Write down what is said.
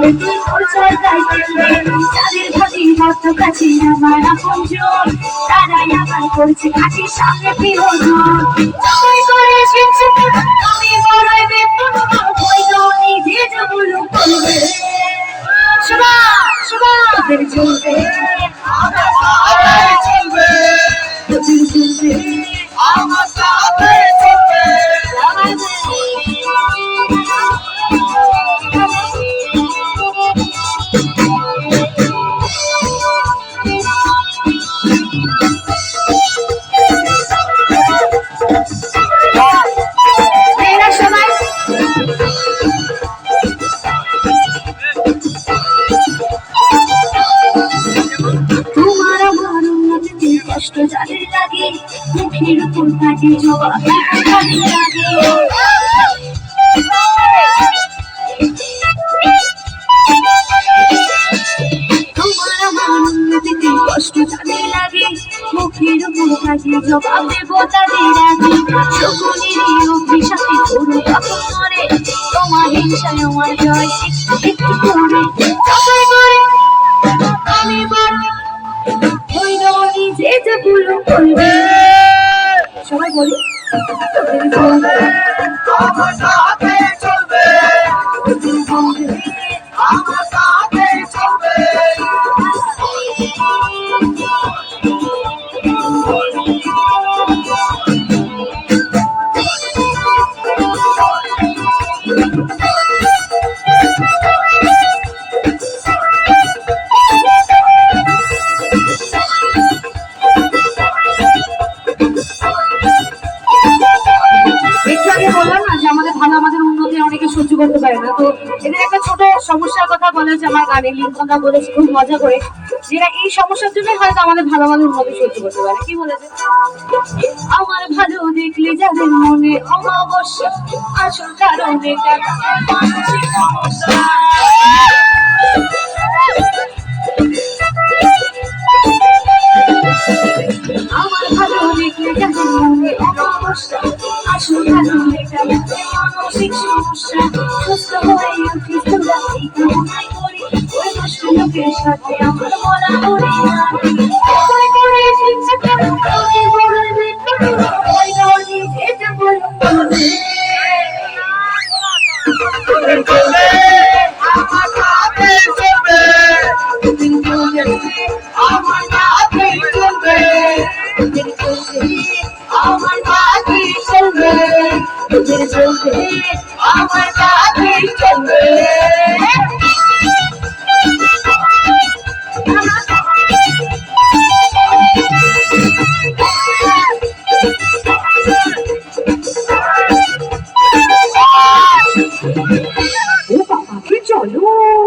বলে তুই তোর জায়গায় ফেলবে যাদের ভাবি মত কাছে আমার আপনজন তারাই আমার করছে কাছে সামনে প্রিয়জন তুই করেছিস আমি বড়ই বেতন ওই দনি যে যেগুলো করবে শুভা শুভা তোদের চলবে আমার সাথে চলবে তোদের চলবে আমার সাথে চলবে কষ্ট যাদের লাগে মুখের উপর কাজে জবাব তাদের লাগে তোমার আমার উন্নতিতে কষ্ট যাদের লাগে মুখের উপর কাজে জবাব দেব তাদের লাগে সকলেরই অভিশাপে করো তখন মরে তোমার হিংসায় আমার জয় একটু একটু করে সবাই করে আমি বড় ওই দনি যে যেগুলো করবে সবাই বলি তোদের চলবে আমার সাথে চলবে তোদের চলবে আমার সাথে চলবে সহ্য করতে পারে না তো এদের একটা ছোট সমস্যার কথা বলে যে আমার গানে লিঙ্কনরা বলেছে খুব মজা করে যেটা এই সমস্যার জন্য হয়তো আমাদের ভালো ভালো উন্নতি সহ্য করতে পারে কি বলেছে আমার ভালো দেখলে যাদের মনে অমাবস্যা আসল কারণে আমার ভালো দেখলে যাদের মনে অমাবস্যা আসল কারণে মানসিক সমস্যা সুস্থ হয়ে উঠি তোরা এই কামনাই করি ওই দুষ্ট লোকের সাথে আমার বলা করি ওই করে চিন্তা করো আমি বলবে ওই দনি যেটা বলো চলবে আমার সাথে চলবে আমার সাথে চলবে আমার সাথে চলবে তোদের চলবে আমার সাথে চলবে ও বাবা কি চলো